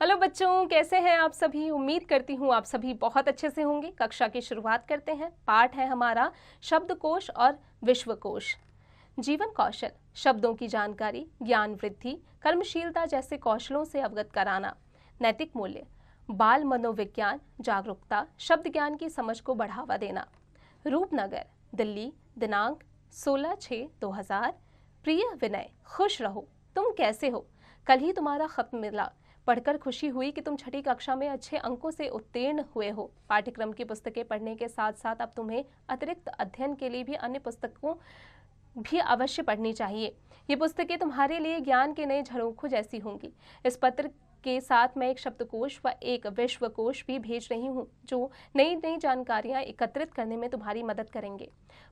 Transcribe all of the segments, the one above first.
Hello बच्चों, कैसे हैं आप सभी। उम्मीद करती हूँ आप सभी बहुत अच्छे से होंगे। कक्षा की शुरुआत करते हैं। पाठ है हमारा शब्दकोश और विश्वकोश। जीवन कौशल, शब्दों की जानकारी, ज्ञान वृद्धि, कर्मशीलता जैसे कौशलों से अवगत कराना। नैतिक मूल्य, बाल मनोविज्ञान, जागरूकता, शब्द ज्ञान की समझ को बढ़ावा देना। रूपनगर, दिल्ली, दिनांक 16/6/2000। प्रिय विनय, खुश रहो। तुम कैसे हो? कल ही तुम्हारा खत मिला। पढ़कर खुशी हुई कि तुम छठी कक्षा में अच्छे अंकों से उत्तीर्ण हुए हो। पाठ्यक्रम की पुस्तकें पढ़ने के साथ साथ अब तुम्हें अतिरिक्त अध्ययन के लिए भी अन्य पुस्तकों भी अवश्य पढ़नी चाहिए। ये पुस्तकें तुम्हारे लिए ज्ञान के नए झरोखों जैसी होंगी। इस पत्र के साथ मैं एक शब्दकोश व एक विश्वकोश भी भेज रही हूँ जो नई नई जानकारियाँ एकत्रित करने में तुम्हारी मदद करेंगे।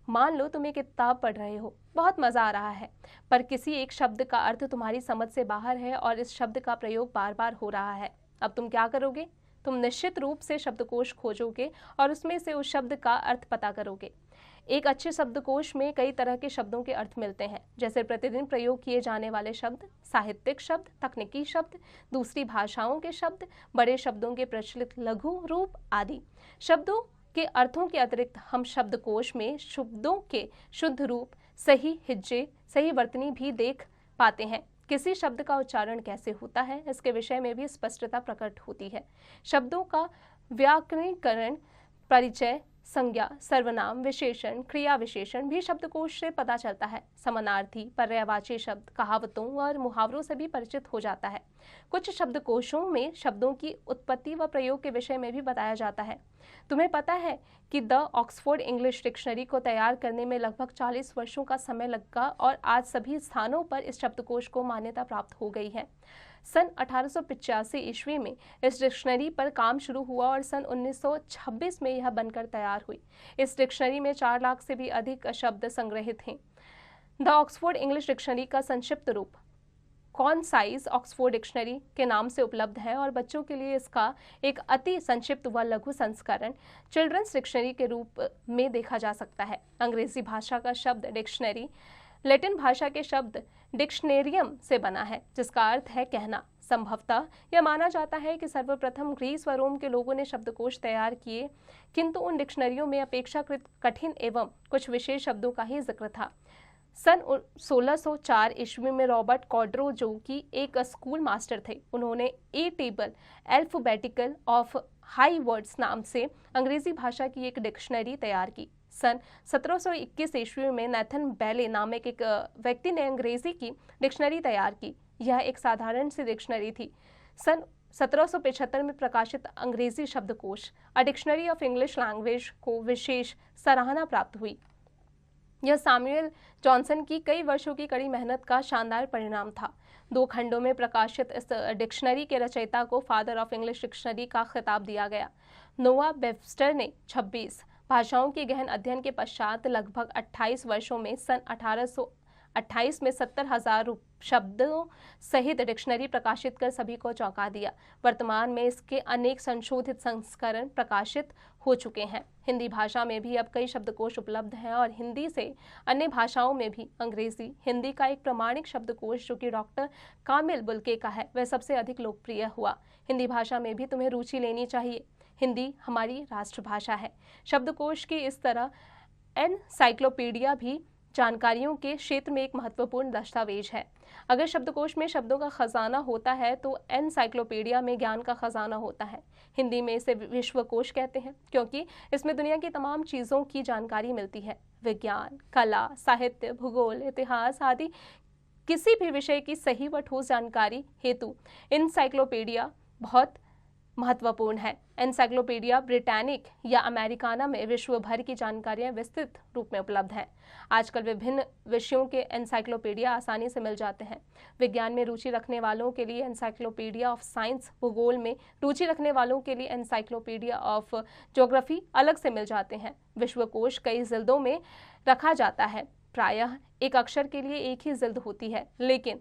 मान लो तुम एक किताब पढ़ रहे हो, बहुत मज़ा आ रहा है, पर किसी एक शब्द का अर्थ तुम्हारी समझ से बाहर है और इस शब्द का प्रयोग बार बार हो रहा है। अब तुम क्या करोगे? तुम निश्चित रूप से शब्दकोश खोजोगे और उसमें से उस शब्द का अर्थ पता करोगे। एक अच्छे शब्दकोश में कई तरह के शब्दों के अर्थ मिलते हैं, जैसे प्रतिदिन प्रयोग किए जाने वाले शब्द, साहित्यिक शब्द, तकनीकी शब्द, दूसरी भाषाओं के शब्द, बड़े शब्दों के प्रचलित लघु रूप आदि। शब्दों के अर्थों के अतिरिक्त हम शब्दकोश में शब्दों के शुद्ध रूप, सही हिज्जे, सही वर्तनी भी देख पाते हैं। किसी शब्द का उच्चारण कैसे होता है, इसके विषय में भी स्पष्टता प्रकट होती है। शब्दों का व्याकरणीकरण, परिचय, संज्ञा, सर्वनाम, विशेषण, क्रिया विशेषण भी शब्दकोश से पता चलता है। समानार्थी, पर्यायवाची शब्द, कहावतों और मुहावरों से भी परिचित हो जाता है। कुछ शब्दकोशों में शब्दों की उत्पत्ति व प्रयोग के विषय में भी बताया जाता है। तुम्हें पता है कि द ऑक्सफोर्ड इंग्लिश डिक्शनरी को तैयार करने में लगभग 40 वर्षों का समय लगा और आज सभी स्थानों पर इस शब्दकोश को मान्यता प्राप्त हो गई है। सन 1885 ईस्वी में इस डिक्शनरी पर काम शुरू हुआ और सन 1926 में यह बनकर तैयार हुई। इस डिक्शनरी में 4 लाख से भी अधिक शब्द संग्रहित हैं। द ऑक्सफोर्ड इंग्लिश डिक्शनरी का संक्षिप्त रूप कॉनसाइज ऑक्सफोर्ड डिक्शनरी के नाम से उपलब्ध है और बच्चों के लिए इसका एक अति संक्षिप्त व लघु संस्करण चिल्ड्रंस डिक्शनरी के रूप में देखा जा सकता है। अंग्रेजी भाषा का शब्द डिक्शनरी लैटिन भाषा के शब्द डिक्शनेरियम से बना है, जिसका अर्थ है कहना। संभवतः यह माना जाता है कि सर्वप्रथम ग्रीस व रोम के लोगों ने शब्दकोश तैयार किए, किंतु उन डिक्शनरियों में अपेक्षाकृत कठिन एवं कुछ विशेष शब्दों का ही जिक्र था। सन 1604 ईस्वी में रॉबर्ट कॉड्रो, जो कि एक स्कूल मास्टर थे, उन्होंने a table alphabetical of high words नाम से अंग्रेजी भाषा की एक डिक्शनरी तैयार की। सन 1721 ईस्वी में नेथन बेले नामक एक व्यक्ति ने अंग्रेजी की डिक्शनरी तैयार की। यह एक साधारण सी डिक्शनरी थी। सन 1775 में प्रकाशित अंग्रेजी शब्दकोश a dictionary of English language को विशेष सराहना प्राप्त हुई। यह सैमुअल जॉनसन की कई वर्षों की कड़ी मेहनत का शानदार परिणाम था। 2 खंडों में प्रकाशित इस डिक्शनरी के रचयिता को फादर ऑफ इंग्लिश डिक्शनरी का खिताब दिया गया। नोआ वेबस्टर ने 26 भाषाओं के गहन अध्ययन के पश्चात लगभग 28 वर्षों में सन 1828 में 70,000 शब्दों सहित डिक्शनरी प्रकाशित कर सभी को चौंका दिया। वर्तमान में इसके अनेक संशोधित संस्करण प्रकाशित हो चुके हैं। हिंदी भाषा में भी अब कई शब्दकोश उपलब्ध हैं और हिंदी से अन्य भाषाओं में भी अंग्रेजी, हिंदी का एक प्रमाणिक शब्दकोश जो कि डॉक्टर कामिल बुल्के का है, वह सबसे अधिक लोकप्रिय हुआ। हिंदी भाषा में भी तुम्हें रुचि लेनी चाहिए। हिंदी हमारी राष्ट्रभाषा है। शब्दकोश की इस तरह एनसाइक्लोपीडिया भी जानकारियों के क्षेत्र में एक महत्वपूर्ण दस्तावेज है। अगर शब्दकोश में शब्दों का खजाना होता है तो एनसाइक्लोपीडिया में ज्ञान का खजाना होता है। हिंदी में इसे विश्वकोश कहते हैं क्योंकि इसमें दुनिया की तमाम चीज़ों की जानकारी मिलती है। विज्ञान, कला, साहित्य, भूगोल, इतिहास आदि किसी भी विषय की सही व ठोस जानकारी हेतु एनसाइक्लोपीडिया बहुत महत्वपूर्ण है। एनसाइक्लोपीडिया ब्रिटानिक या अमेरिकाना में विश्व भर की जानकारियां विस्तृत रूप में उपलब्ध हैं। आजकल विभिन्न विषयों के एनसाइक्लोपीडिया आसानी से मिल जाते हैं। विज्ञान में रुचि रखने वालों के लिए एनसाइक्लोपीडिया ऑफ साइंस, भूगोल में रुचि रखने वालों के लिए एनसाइक्लोपीडिया ऑफ ज्योग्राफी अलग से मिल जाते हैं। विश्वकोश कई जिल्दों में रखा जाता है। प्रायः एक अक्षर के लिए एक ही जिल्द होती है, लेकिन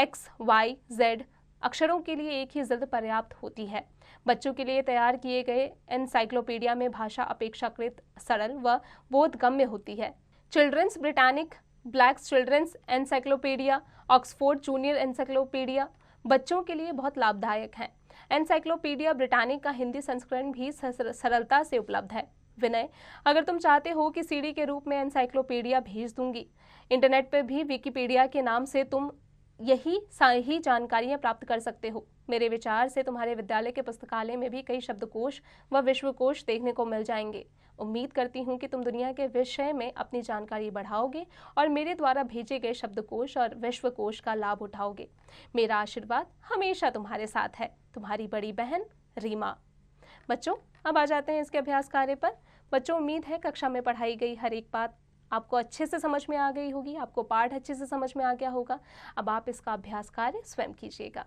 X, Y, Z अक्षरों के लिए एक ही जिल्द पर्याप्त होती है। बच्चों के लिए तैयार किए गए एनसाइक्लोपीडिया में भाषा अपेक्षाकृत सरल व बोधगम्य होती है। Children's Britannica, black children's encyclopaedia, Oxford junior encyclopaedia बच्चों के लिए बहुत लाभदायक हैं। एनसाइक्लोपीडिया ब्रिटानिका हिंदी संस्करण भी सरलता से उपलब्ध है। विनय, अगर तुम चाहते हो कि सीडी के रूप में एनसाइक्लोपीडिया भेज दूंगी। इंटरनेट पर भी विकिपीडिया के नाम से तुम यही सही जानकारियां प्राप्त कर सकते हो। मेरे विचार से तुम्हारे विद्यालय के पुस्तकालय में भी कई शब्दकोश व विश्वकोश देखने को मिल जाएंगे। उम्मीद करती हूँ कि तुम दुनिया के विषय में अपनी जानकारी बढ़ाओगे और मेरे द्वारा भेजे गए शब्दकोश और विश्वकोश का लाभ उठाओगे। मेरा आशीर्वाद हमेशा तुम्हारे साथ है। तुम्हारी बड़ी बहन रीमा। बच्चों, अब आ जाते हैं इसके अभ्यास कार्य पर। बच्चों, उम्मीद है कक्षा में पढ़ाई गई हर एक बात आपको अच्छे से समझ में आ गई होगी, आपको पाठ अच्छे से समझ में आ गया होगा। अब आप इसका अभ्यास कार्य स्वयं कीजिएगा।